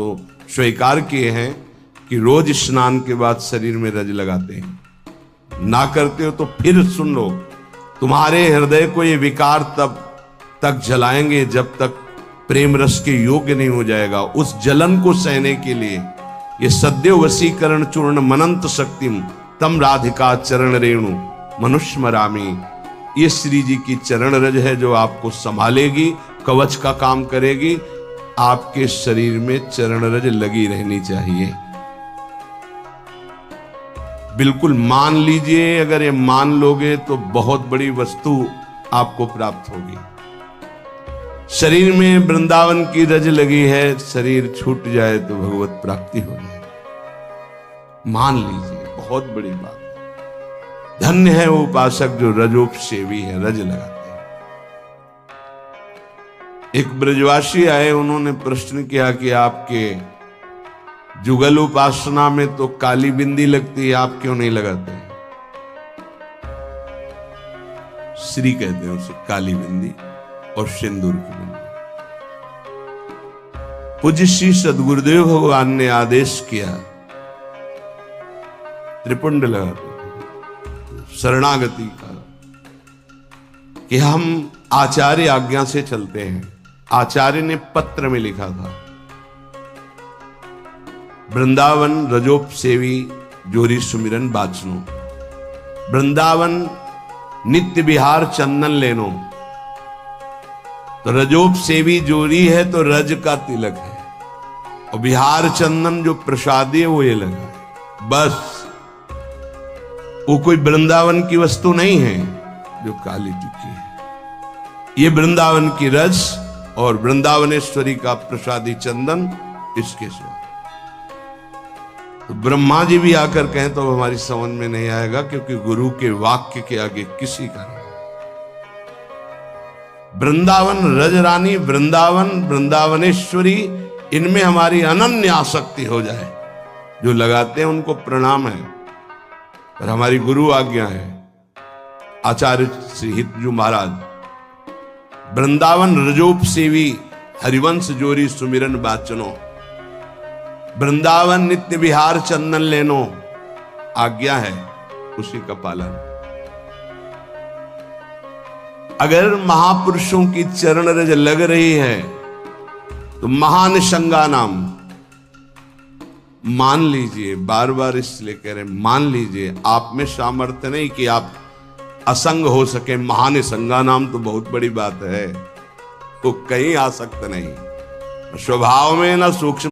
को स्वीकार किए हैं कि रोज स्नान के बाद शरीर में रज लगाते हैं। ना करते हो तो फिर सुन लो, तुम्हारे हृदय को ये विकार तब तक जलाएंगे जब तक प्रेम रस के योग्य नहीं हो जाएगा। उस जलन को सहने के लिए ये सद्यो वशीकरण चूर्ण मनंत शक्तिम तम राधिका चरण रेणु मनुष्य मरामी, ये श्री जी की चरण रज है जो आपको संभालेगी, कवच का काम करेगी। आपके शरीर में चरण रज लगी रहनी चाहिए। बिल्कुल मान लीजिए, अगर ये मान लोगे तो बहुत बड़ी वस्तु आपको प्राप्त होगी। शरीर में वृंदावन की रज लगी है, शरीर छूट जाए तो भगवत प्राप्ति हो जाए। मान लीजिए, बहुत बड़ी बात। धन्य है वो उपासक जो रजोपसेवी है, रज लगाते हैं। एक ब्रजवासी आए, उन्होंने प्रश्न किया कि आपके जुगल उपासना में तो काली बिंदी लगती है, आप क्यों नहीं लगाते? श्री कहते हैं उसे, काली बिंदी और सिंदूर की बिंदी। पूज्य श्री सद्गुरुदेव भगवान ने आदेश किया, त्रिपुंड लगाते शरणागति का, कि हम आचार्य आज्ञा से चलते हैं। आचार्य ने पत्र में लिखा था, वृंदावन रजोप सेवी जोरी सुमिरन बाचनो, वृंदावन नित्य विहार चंदन लेनो। तो रजोप सेवी जोरी है तो रज का तिलक है, और विहार चंदन जो प्रसादी है वो ये लगा है। बस वो कोई वृंदावन की वस्तु नहीं है जो काली टिकी है। ये वृंदावन की रज और वृंदावनेश्वरी का प्रसादी चंदन, इसके सिवा तो ब्रह्मा जी भी आकर कहें तो हमारी समझ में नहीं आएगा, क्योंकि गुरु के वाक्य के आगे किसी का नहीं। वृंदावन रजरानी, वृंदावन वृंदावनेश्वरी, इनमें हमारी अनन्य आसक्ति हो जाए। जो लगाते हैं उनको प्रणाम है, पर हमारी गुरु आज्ञा है। आचार्य श्री हितजू महाराज, वृंदावन रजोप सेवी हरिवंश जोरी सुमिरन बाचनो, वृंदावन नित्य विहार चंदन लेनो, आज्ञा है, उसी का पालन। अगर महापुरुषों की चरण रज लग रही है तो महानिशंगा नाम मान लीजिए। बार बार इसलिए कह रहे, मान लीजिए। आप में सामर्थ्य नहीं कि आप असंग हो सके। महानिशंगा नाम तो बहुत बड़ी बात है, तो कहीं आ सकते नहीं, स्वभाव में ना सूक्ष्म